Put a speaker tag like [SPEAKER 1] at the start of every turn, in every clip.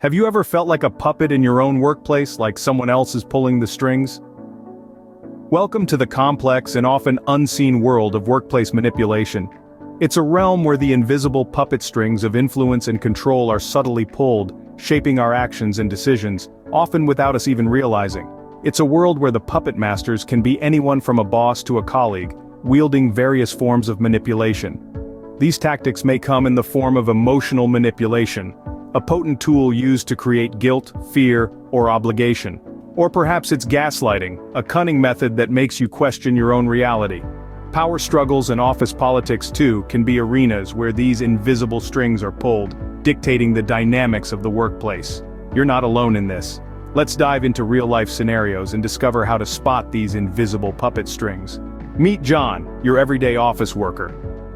[SPEAKER 1] Have you ever felt like a puppet in your own workplace, like someone else is pulling the strings? Welcome to the complex and often unseen world of workplace manipulation. It's a realm where the invisible puppet strings of influence and control are subtly pulled, shaping our actions and decisions, often without us even realizing. It's a world where the puppet masters can be anyone from a boss to a colleague, wielding various forms of manipulation. These tactics may come in the form of emotional manipulation, a potent tool used to create guilt, fear, or obligation. Or perhaps it's gaslighting, a cunning method that makes you question your own reality. Power struggles and office politics too can be arenas where these invisible strings are pulled, dictating the dynamics of the workplace. You're not alone in this. Let's dive into real-life scenarios and discover how to spot these invisible puppet strings. Meet John, your everyday office worker.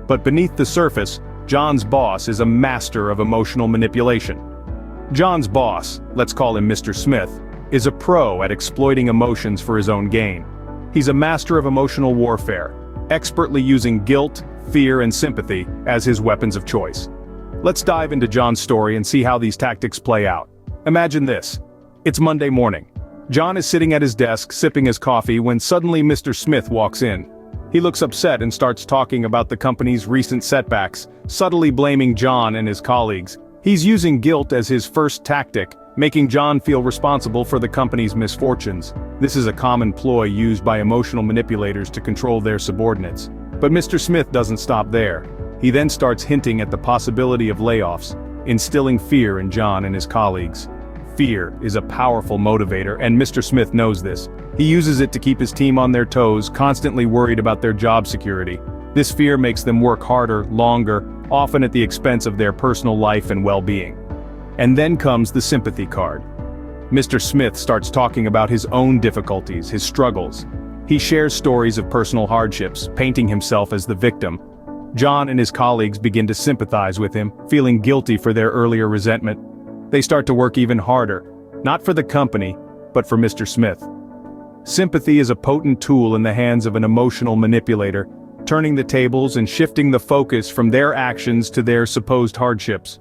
[SPEAKER 1] But beneath the surface, John's boss is a master of emotional manipulation. John's boss, let's call him Mr. Smith, is a pro at exploiting emotions for his own gain. He's a master of emotional warfare, expertly using guilt, fear, and sympathy as his weapons of choice. Let's dive into John's story and see how these tactics play out. Imagine this. It's Monday morning. John is sitting at his desk sipping his coffee when suddenly Mr. Smith walks in. He looks upset and starts talking about the company's recent setbacks, subtly blaming John and his colleagues. He's using guilt as his first tactic, making John feel responsible for the company's misfortunes. This is a common ploy used by emotional manipulators to control their subordinates. But Mr. Smith doesn't stop there. He then starts hinting at the possibility of layoffs, instilling fear in John and his colleagues. Fear is a powerful motivator, and Mr. Smith knows this. He uses it to keep his team on their toes, constantly worried about their job security. This fear makes them work harder, longer, often at the expense of their personal life and well-being. And then comes the sympathy card. Mr. Smith starts talking about his own difficulties, his struggles. He shares stories of personal hardships, painting himself as the victim. John and his colleagues begin to sympathize with him, feeling guilty for their earlier resentment. They start to work even harder, not for the company, but for Mr. Smith. Sympathy is a potent tool in the hands of an emotional manipulator, turning the tables and shifting the focus from their actions to their supposed hardships.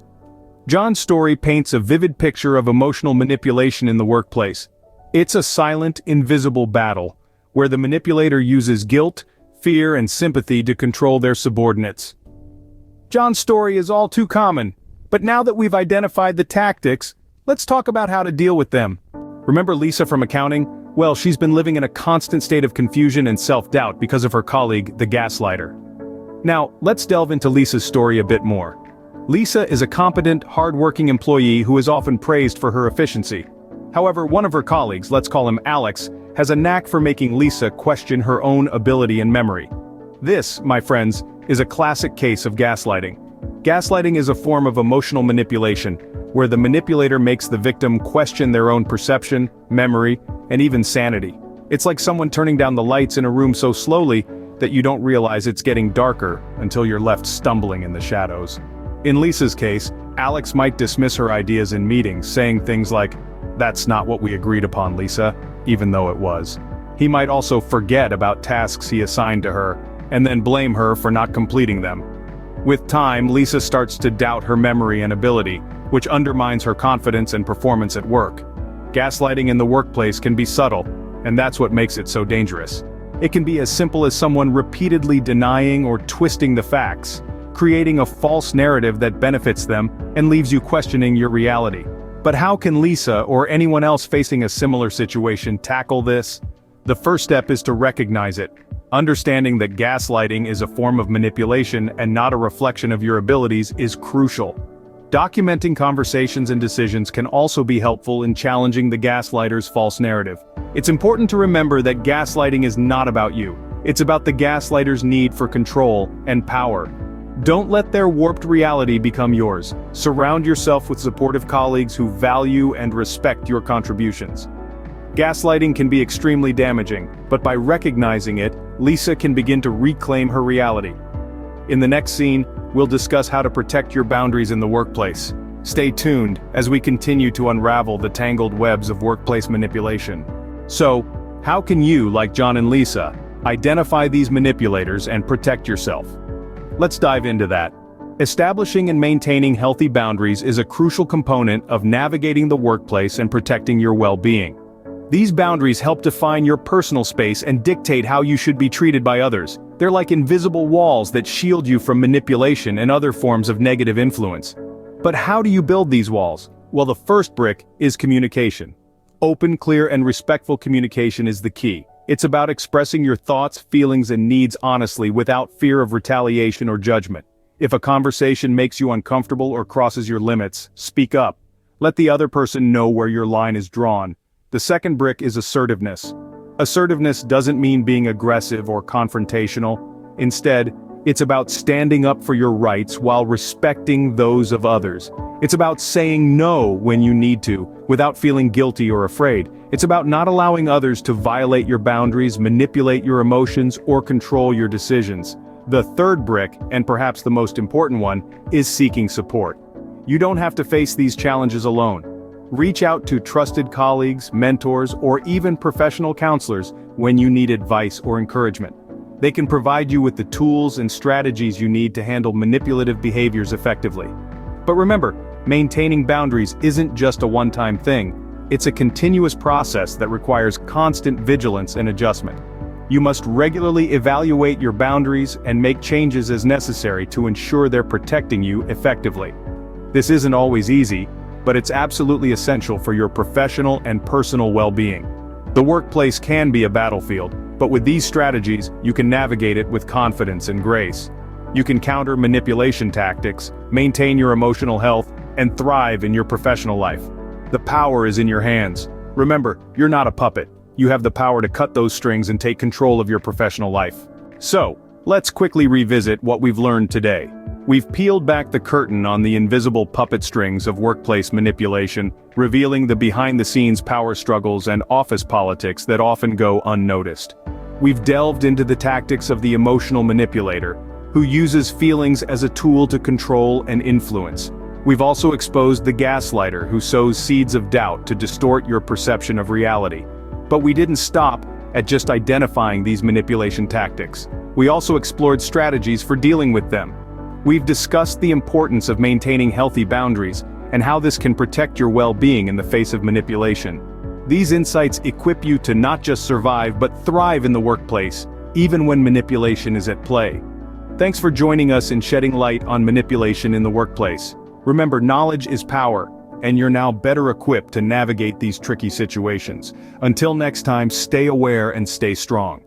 [SPEAKER 1] John's story paints a vivid picture of emotional manipulation in the workplace. It's a silent, invisible battle, where the manipulator uses guilt, fear, and sympathy to control their subordinates. John's story is all too common, but now that we've identified the tactics, let's talk about how to deal with them. Remember Lisa from accounting? Well, she's been living in a constant state of confusion and self-doubt because of her colleague, the gaslighter. Now, let's delve into Lisa's story a bit more. Lisa is a competent, hard-working employee who is often praised for her efficiency. However, one of her colleagues, let's call him Alex, has a knack for making Lisa question her own ability and memory. This, my friends, is a classic case of gaslighting. Gaslighting is a form of emotional manipulation, where the manipulator makes the victim question their own perception, memory, and even sanity. It's like someone turning down the lights in a room so slowly that you don't realize it's getting darker until you're left stumbling in the shadows. In Lisa's case, Alex might dismiss her ideas in meetings, saying things like, "That's not what we agreed upon, Lisa," even though it was. He might also forget about tasks he assigned to her, and then blame her for not completing them. With time, Lisa starts to doubt her memory and ability, which undermines her confidence and performance at work. Gaslighting in the workplace can be subtle, and that's what makes it so dangerous. It can be as simple as someone repeatedly denying or twisting the facts, creating a false narrative that benefits them and leaves you questioning your reality. But how can Lisa or anyone else facing a similar situation tackle this? The first step is to recognize it. Understanding that gaslighting is a form of manipulation and not a reflection of your abilities is crucial. Documenting conversations and decisions can also be helpful in challenging the gaslighter's false narrative. It's important to remember that gaslighting is not about you. It's about the gaslighter's need for control and power. Don't let their warped reality become yours. Surround yourself with supportive colleagues who value and respect your contributions. Gaslighting can be extremely damaging, but by recognizing it, Lisa can begin to reclaim her reality. In the next scene, we'll discuss how to protect your boundaries in the workplace. Stay tuned as we continue to unravel the tangled webs of workplace manipulation. So, how can you, like John and Lisa, identify these manipulators and protect yourself? Let's dive into that. Establishing and maintaining healthy boundaries is a crucial component of navigating the workplace and protecting your well-being. These boundaries help define your personal space and dictate how you should be treated by others. They're like invisible walls that shield you from manipulation and other forms of negative influence. But how do you build these walls? Well, the first brick is communication. Open, clear, and respectful communication is the key. It's about expressing your thoughts, feelings, and needs honestly without fear of retaliation or judgment. If a conversation makes you uncomfortable or crosses your limits, speak up. Let the other person know where your line is drawn. The second brick is assertiveness. Assertiveness doesn't mean being aggressive or confrontational. Instead, it's about standing up for your rights while respecting those of others. It's about saying no when you need to, without feeling guilty or afraid. It's about not allowing others to violate your boundaries, manipulate your emotions, or control your decisions. The third brick, and perhaps the most important one, is seeking support. You don't have to face these challenges alone. Reach out to trusted colleagues, mentors, or even professional counselors when you need advice or encouragement. They can provide you with the tools and strategies you need to handle manipulative behaviors effectively. But remember, maintaining boundaries isn't just a one-time thing. It's a continuous process that requires constant vigilance and adjustment. You must regularly evaluate your boundaries and make changes as necessary to ensure they're protecting you effectively. This isn't always easy, but it's absolutely essential for your professional and personal well-being. The workplace can be a battlefield, but with these strategies, you can navigate it with confidence and grace. You can counter manipulation tactics, maintain your emotional health, and thrive in your professional life. The power is in your hands. Remember, you're not a puppet. You have the power to cut those strings and take control of your professional life. So, let's quickly revisit what we've learned today. We've peeled back the curtain on the invisible puppet strings of workplace manipulation, revealing the behind-the-scenes power struggles and office politics that often go unnoticed. We've delved into the tactics of the emotional manipulator, who uses feelings as a tool to control and influence. We've also exposed the gaslighter, who sows seeds of doubt to distort your perception of reality. But we didn't stop at just identifying these manipulation tactics. We also explored strategies for dealing with them. We've discussed the importance of maintaining healthy boundaries and how this can protect your well-being in the face of manipulation. These insights equip you to not just survive but thrive in the workplace, even when manipulation is at play. Thanks for joining us in shedding light on manipulation in the workplace. Remember, knowledge is power, and you're now better equipped to navigate these tricky situations. Until next time, stay aware and stay strong.